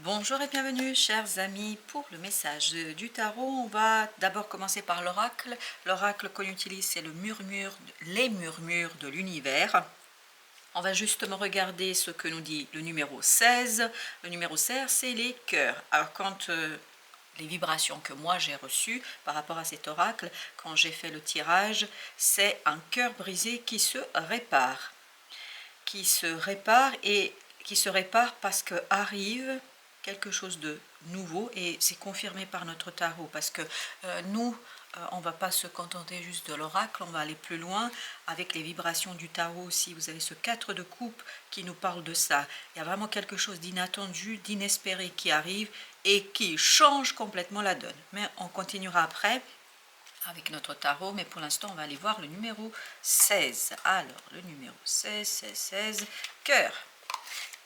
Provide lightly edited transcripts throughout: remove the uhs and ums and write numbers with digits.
Bonjour et bienvenue, chers amis, pour le message du tarot. On va d'abord commencer par l'oracle. L'oracle qu'on utilise, c'est les murmures de l'univers. On va justement regarder ce que nous dit le numéro 16. Le numéro 16, c'est les cœurs. Alors, quand les vibrations que moi j'ai reçues par rapport à cet oracle, quand j'ai fait le tirage, c'est un cœur brisé qui se répare. Qui se répare parce que arrive quelque chose de nouveau et c'est confirmé par notre tarot parce que nous, on ne va pas se contenter juste de l'oracle, on va aller plus loin avec les vibrations du tarot aussi. Vous avez ce 4 de coupe qui nous parle de ça. Il y a vraiment quelque chose d'inattendu, d'inespéré qui arrive et qui change complètement la donne. Mais on continuera après avec notre tarot, mais pour l'instant, on va aller voir le numéro 16. Alors, le numéro 16, cœur.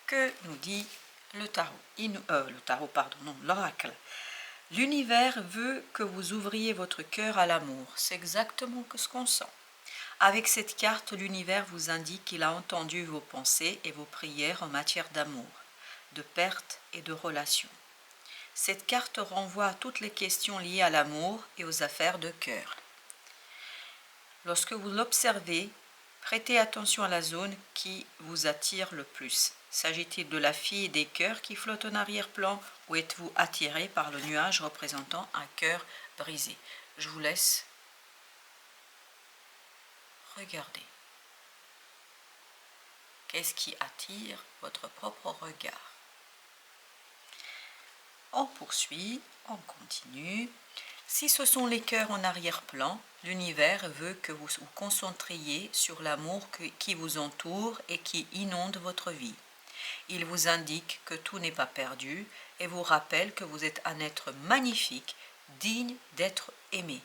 Que nous dit le tarot le tarot, pardon, non, l'oracle. L'univers veut que vous ouvriez votre cœur à l'amour. C'est exactement ce qu'on sent. Avec cette carte, l'univers vous indique qu'il a entendu vos pensées et vos prières en matière d'amour, de perte et de relation. Cette carte renvoie à toutes les questions liées à l'amour et aux affaires de cœur. Lorsque vous l'observez, prêtez attention à la zone qui vous attire le plus. S'agit-il de la fille des cœurs qui flotte en arrière-plan ou êtes-vous attiré par le nuage représentant un cœur brisé? Je vous laisse regarder. Qu'est-ce qui attire votre propre regard? On poursuit, on continue. Si ce sont les cœurs en arrière-plan, l'univers veut que vous vous concentriez sur l'amour qui vous entoure et qui inonde votre vie. Il vous indique que tout n'est pas perdu et vous rappelle que vous êtes un être magnifique, digne d'être aimé,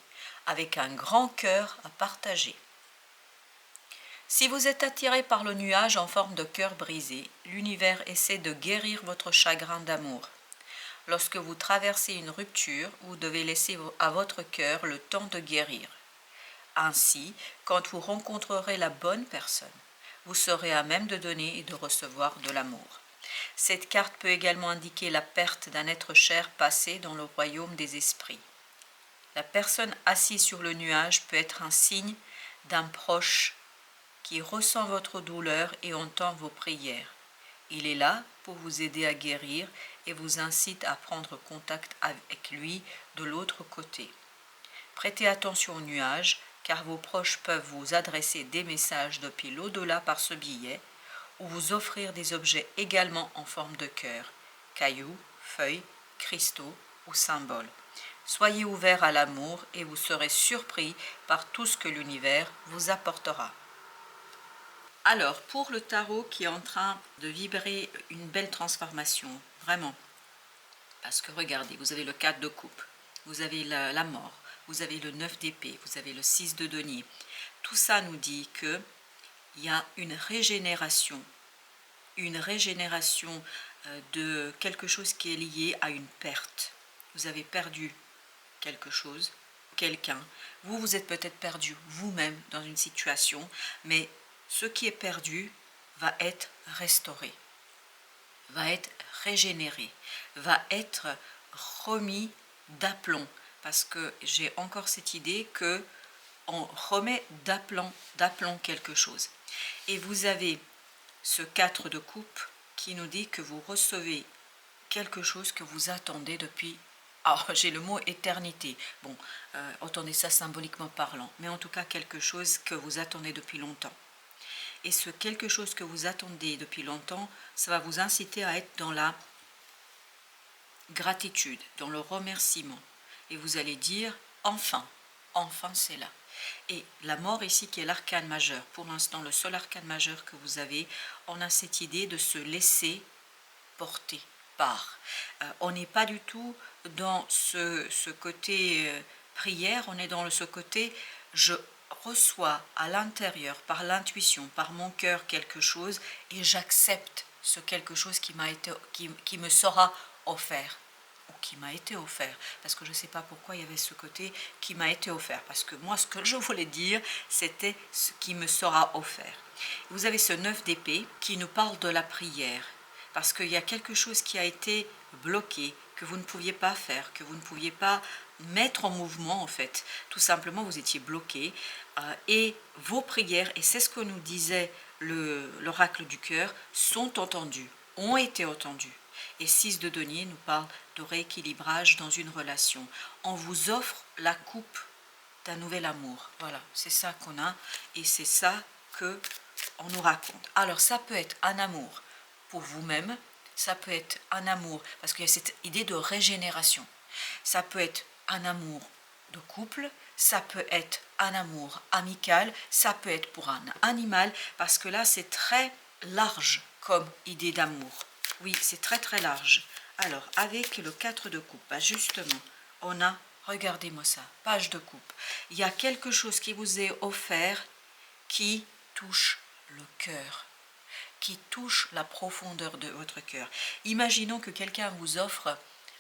avec un grand cœur à partager. Si vous êtes attiré par le nuage en forme de cœur brisé, l'univers essaie de guérir votre chagrin d'amour. Lorsque vous traversez une rupture, vous devez laisser à votre cœur le temps de guérir. Ainsi, quand vous rencontrerez la bonne personne, vous serez à même de donner et de recevoir de l'amour. Cette carte peut également indiquer la perte d'un être cher passé dans le royaume des esprits. La personne assise sur le nuage peut être un signe d'un proche qui ressent votre douleur et entend vos prières. Il est là pour vous aider à guérir et vous incite à prendre contact avec lui de l'autre côté. Prêtez attention aux nuages, car vos proches peuvent vous adresser des messages depuis l'au-delà par ce billet, ou vous offrir des objets également en forme de cœur, cailloux, feuilles, cristaux ou symboles. Soyez ouverts à l'amour et vous serez surpris par tout ce que l'univers vous apportera. Alors, pour le tarot qui est en train de vibrer une belle transformation, vraiment, parce que regardez, vous avez le 4 de coupe, vous avez la mort, vous avez le 9 d'épée, vous avez le 6 de denier. Tout ça nous dit qu'il y a une régénération de quelque chose qui est lié à une perte. Vous avez perdu quelque chose, quelqu'un. Vous êtes peut-être perdu vous-même dans une situation, mais ce qui est perdu va être restauré, va être régénéré, va être remis d'aplomb. Parce que j'ai encore cette idée que on remet d'aplomb quelque chose. Et vous avez ce 4 de coupe qui nous dit que vous recevez quelque chose que vous attendez depuis... Alors, j'ai le mot éternité. Bon, entendez ça symboliquement parlant. Mais en tout cas, quelque chose que vous attendez depuis longtemps. Et ce quelque chose que vous attendez depuis longtemps, ça va vous inciter à être dans la gratitude, dans le remerciement. Et vous allez dire, enfin c'est là. Et la mort ici qui est l'arcane majeur, pour l'instant le seul arcane majeur que vous avez, on a cette idée de se laisser porter par. On n'est pas du tout dans ce côté prière, on est dans ce côté je reçois à l'intérieur, par l'intuition, par mon cœur quelque chose et j'accepte ce quelque chose qui me sera offert ou qui m'a été offert, parce que je ne sais pas pourquoi il y avait ce côté qui m'a été offert, parce que moi ce que je voulais dire c'était ce qui me sera offert. Vous avez ce 9 d'épée qui nous parle de la prière, parce qu'il y a quelque chose qui a été bloqué, que vous ne pouviez pas faire, que vous ne pouviez pas mettre en mouvement en fait. Tout simplement, vous étiez bloqué et vos prières, et c'est ce que nous disait l'oracle du cœur, sont entendues, ont été entendues. Et 6 de denier nous parle de rééquilibrage dans une relation. On vous offre la coupe d'un nouvel amour. Voilà, c'est ça qu'on a et c'est ça que on nous raconte. Alors ça peut être un amour pour vous-même, ça peut être un amour, parce qu'il y a cette idée de régénération. Ça peut être un amour de couple, ça peut être un amour amical, ça peut être pour un animal, parce que là c'est très large comme idée d'amour. Oui, c'est très très large. Alors, avec le 4 de coupe, bah justement, on a, regardez-moi ça, page de coupe. Il y a quelque chose qui vous est offert qui touche le cœur, qui touche la profondeur de votre cœur. Imaginons que quelqu'un vous offre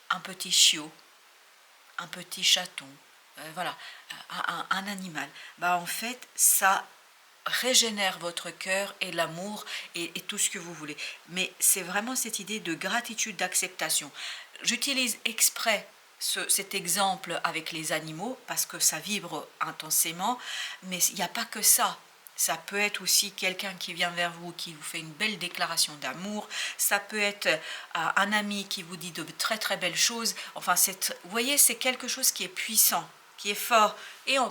un petit chiot, un petit chaton, voilà, un animal. Bah en fait, ça régénère votre cœur et l'amour et tout ce que vous voulez. Mais c'est vraiment cette idée de gratitude, d'acceptation. J'utilise exprès cet exemple avec les animaux parce que ça vibre intensément, mais il n'y a pas que ça. Ça peut être aussi quelqu'un qui vient vers vous, qui vous fait une belle déclaration d'amour. Ça peut être un ami qui vous dit de très très belles choses. Enfin, vous voyez, c'est quelque chose qui est puissant, qui est fort. Et en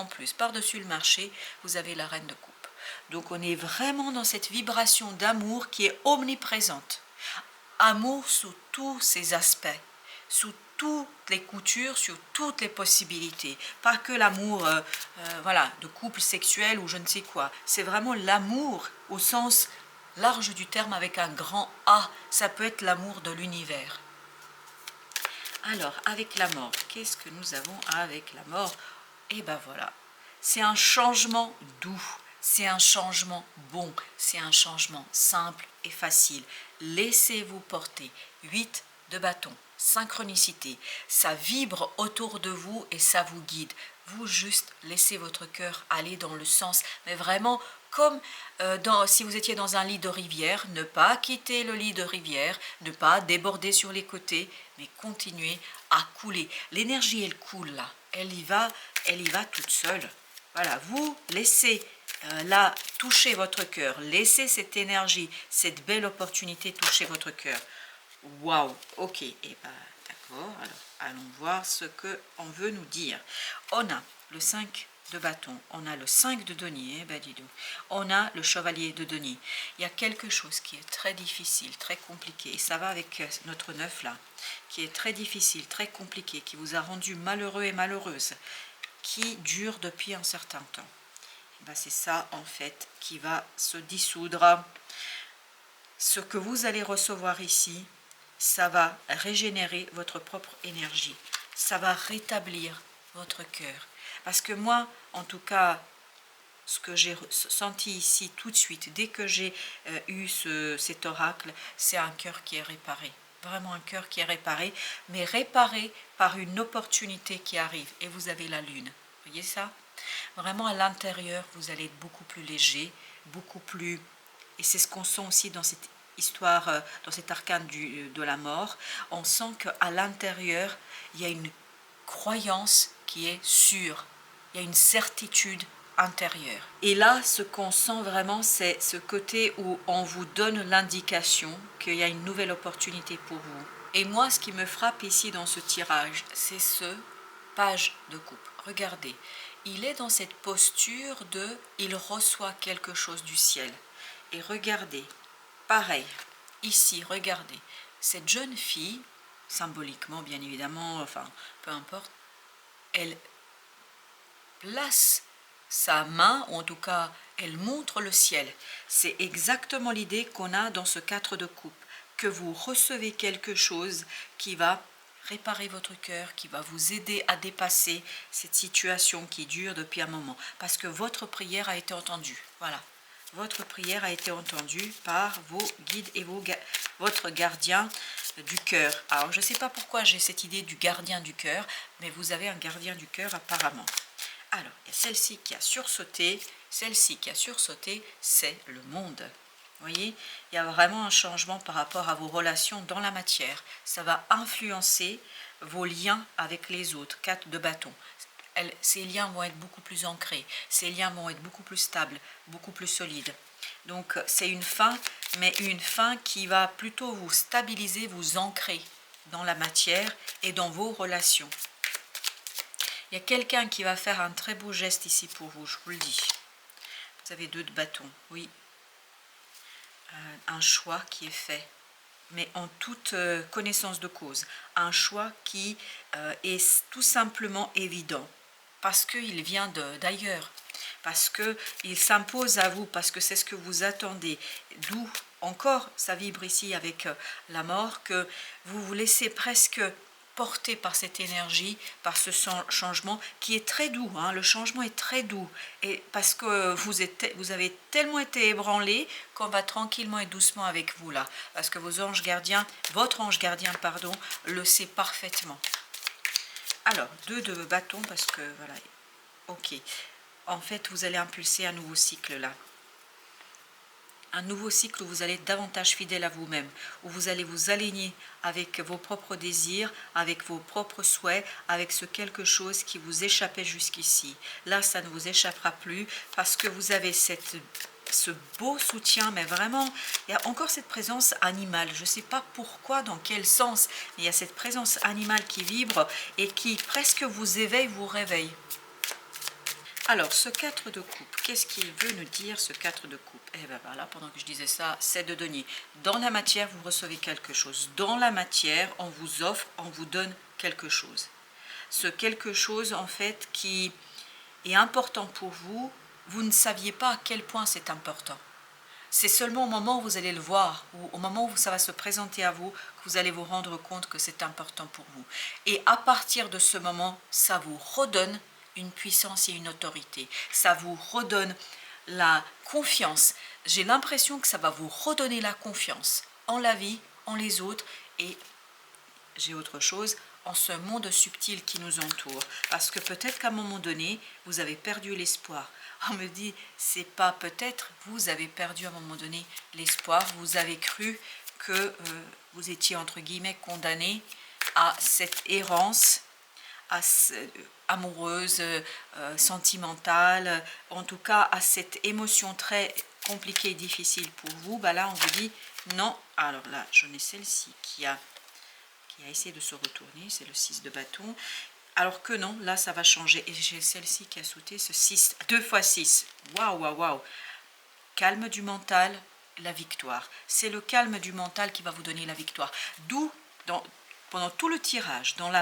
plus, par-dessus le marché, vous avez la reine de coupe. Donc on est vraiment dans cette vibration d'amour qui est omniprésente. Amour sous tous ses aspects, sous toutes les coutures, sur toutes les possibilités. Pas que l'amour voilà, de couple sexuel ou je ne sais quoi. C'est vraiment l'amour au sens large du terme avec un grand A. Ça peut être l'amour de l'univers. Alors, avec la mort, qu'est-ce que nous avons avec la mort? Et ben voilà, c'est un changement doux, c'est un changement bon, c'est un changement simple et facile. Laissez-vous porter. 8 de bâton, synchronicité, ça vibre autour de vous et ça vous guide. Vous juste laissez votre cœur aller dans le sens, mais vraiment comme si vous étiez dans un lit de rivière, ne pas quitter le lit de rivière, ne pas déborder sur les côtés, mais continuer à couler. L'énergie, elle coule là, elle y va toute seule. Voilà, vous laissez là toucher votre cœur, laissez cette énergie, cette belle opportunité toucher votre cœur. Waouh, ok, et ben d'accord, alors allons voir ce qu'on veut nous dire. On a le 5 de bâton, on a le 5 de denier, ben dis donc. On a le chevalier de denier. Il y a quelque chose qui est très difficile, très compliqué, et ça va avec notre 9 là, qui est très difficile, très compliqué, qui vous a rendu malheureux et malheureuse, qui dure depuis un certain temps. Ben c'est ça en fait qui va se dissoudre. Ce que vous allez recevoir ici, ça va régénérer votre propre énergie. Ça va rétablir votre cœur. Parce que moi, en tout cas, ce que j'ai senti ici tout de suite, dès que j'ai eu cet oracle, c'est un cœur qui est réparé. Vraiment un cœur qui est réparé, mais réparé par une opportunité qui arrive. Et vous avez la lune. Vous voyez ça? Vraiment à l'intérieur, vous allez être beaucoup plus léger, beaucoup plus... Et c'est ce qu'on sent aussi dans cette histoire, dans cet arcane de la mort. On sent qu'à l'intérieur, il y a une croyance qui est sûre. Il y a une certitude intérieure. Et là, ce qu'on sent vraiment, c'est ce côté où on vous donne l'indication qu'il y a une nouvelle opportunité pour vous. Et moi, ce qui me frappe ici dans ce tirage, c'est ce page de coupe. Regardez, il est dans cette posture de « il reçoit quelque chose du ciel ». Et regardez, pareil, ici, regardez, cette jeune fille, symboliquement bien évidemment, enfin, peu importe, elle place sa main, ou en tout cas, elle montre le ciel. C'est exactement l'idée qu'on a dans ce 4 de coupe, que vous recevez quelque chose qui va réparer votre cœur, qui va vous aider à dépasser cette situation qui dure depuis un moment, parce que votre prière a été entendue. Voilà. Votre prière a été entendue par vos guides et votre gardien du cœur. Alors, je ne sais pas pourquoi j'ai cette idée du gardien du cœur, mais vous avez un gardien du cœur apparemment. Alors, il y a celle-ci qui a sursauté. Celle-ci qui a sursauté, c'est le monde. Vous voyez, il y a vraiment un changement par rapport à vos relations dans la matière. Ça va influencer vos liens avec les autres. 4 de bâton. Ces liens vont être beaucoup plus ancrés. Ces liens vont être beaucoup plus stables, beaucoup plus solides. Donc c'est une fin, mais une fin qui va plutôt vous stabiliser, vous ancrer dans la matière et dans vos relations. Il y a quelqu'un qui va faire un très beau geste ici pour vous, je vous le dis. Vous avez 2 de bâton, oui. Un choix qui est fait, mais en toute connaissance de cause. Un choix qui est tout simplement évident, parce qu'il vient d'ailleurs, parce qu'il s'impose à vous, parce que c'est ce que vous attendez. D'où encore, ça vibre ici avec la mort, que vous vous laissez presque porté par cette énergie, par ce changement qui est très doux. Hein, le changement est très doux. Et parce que vous avez tellement été ébranlé qu'on va tranquillement et doucement avec vous là. Parce que vos anges gardiens, votre ange gardien, pardon, le sait parfaitement. Alors, 2 de bâton parce que voilà. Ok. En fait, vous allez impulser un nouveau cycle là. Un nouveau cycle où vous allez être davantage fidèle à vous-même, où vous allez vous aligner avec vos propres désirs, avec vos propres souhaits, avec ce quelque chose qui vous échappait jusqu'ici. Là, ça ne vous échappera plus parce que vous avez ce beau soutien, mais vraiment, il y a encore cette présence animale. Je ne sais pas pourquoi, dans quel sens, mais il y a cette présence animale qui vibre et qui presque vous éveille, vous réveille. Alors, ce 4 de coupe, qu'est-ce qu'il veut nous dire, ce 4 de coupe? Eh bien voilà, pendant que je disais ça, c'est de denier. Dans la matière, vous recevez quelque chose. Dans la matière, on vous offre, on vous donne quelque chose. Ce quelque chose, en fait, qui est important pour vous, vous ne saviez pas à quel point c'est important. C'est seulement au moment où vous allez le voir, ou au moment où ça va se présenter à vous, que vous allez vous rendre compte que c'est important pour vous. Et à partir de ce moment, ça vous redonne une puissance et une autorité. Ça vous redonne la confiance. J'ai l'impression que ça va vous redonner la confiance en la vie, en les autres et j'ai autre chose, en ce monde subtil qui nous entoure. Parce que peut-être qu'à un moment donné, vous avez perdu l'espoir. On me dit, c'est pas peut-être, vous avez perdu à un moment donné l'espoir. Vous avez cru que vous étiez entre guillemets condamné à cette errance amoureuse, sentimentale, en tout cas à cette émotion très compliquée et difficile pour vous. Bah là, on vous dit non. Alors là, j'en ai celle-ci qui a essayé de se retourner, c'est le 6 de bâton. Alors que non, là ça va changer. Et j'ai celle-ci qui a sauté, ce 6, 2 fois 6. Waouh, waouh, waouh. Calme du mental, la victoire. C'est le calme du mental qui va vous donner la victoire. D'où, pendant tout le tirage, dans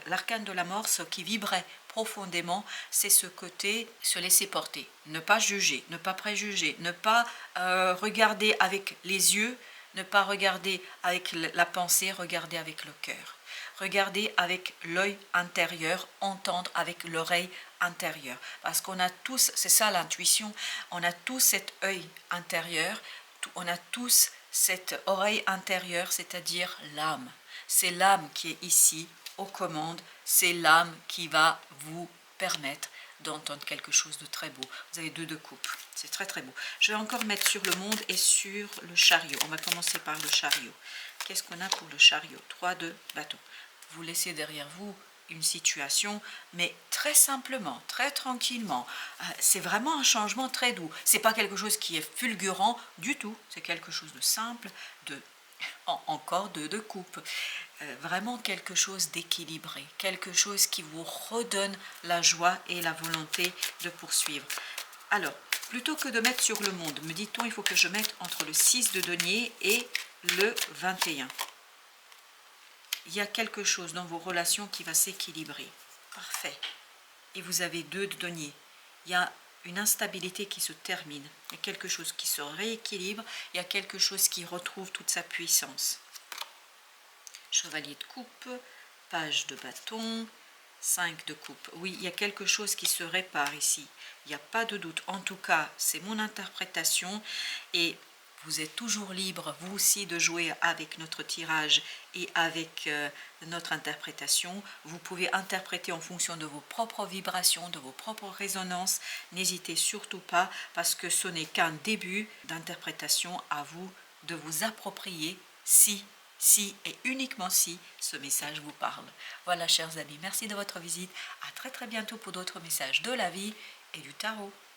l'arcane de la mort, ce qui vibrait profondément, c'est ce côté se laisser porter. Ne pas juger, ne pas préjuger, ne pas regarder avec les yeux, ne pas regarder avec la pensée, regarder avec le cœur. Regarder avec l'œil intérieur, entendre avec l'oreille intérieure. Parce qu'on a tous, c'est ça l'intuition, on a tous cet œil intérieur, on a tous cette oreille intérieure, c'est-à-dire l'âme. C'est l'âme qui est ici, aux commandes, c'est l'âme qui va vous permettre d'entendre quelque chose de très beau. Vous avez 2 de coupe, c'est très très beau. Je vais encore mettre sur le monde et sur le chariot. On va commencer par le chariot. Qu'est-ce qu'on a pour le chariot? 3 de bâton. Vous laissez derrière vous une situation, mais très simplement, très tranquillement. C'est vraiment un changement très doux. C'est pas quelque chose qui est fulgurant du tout. C'est quelque chose de simple, encore 2 de coupe. Vraiment quelque chose d'équilibré, quelque chose qui vous redonne la joie et la volonté de poursuivre. Alors, plutôt que de mettre sur le monde, me dit-on, il faut que je mette entre le 6 de denier et le 21. Il y a quelque chose dans vos relations qui va s'équilibrer. Parfait. Et vous avez 2 de denier. Il y a une instabilité qui se termine. Il y a quelque chose qui se rééquilibre. Il y a quelque chose qui retrouve toute sa puissance. Chevalier de coupe, page de bâton, 5 de coupe. Oui, il y a quelque chose qui se répare ici. Il n'y a pas de doute. En tout cas, c'est mon interprétation. Et Vous êtes toujours libre, vous aussi, de jouer avec notre tirage et avec notre interprétation. Vous pouvez interpréter en fonction de vos propres vibrations, de vos propres résonances. N'hésitez surtout pas parce que ce n'est qu'un début d'interprétation, à vous de vous approprier si et uniquement si ce message vous parle. Voilà, chers amis, merci de votre visite. À très très bientôt pour d'autres messages de la vie et du tarot.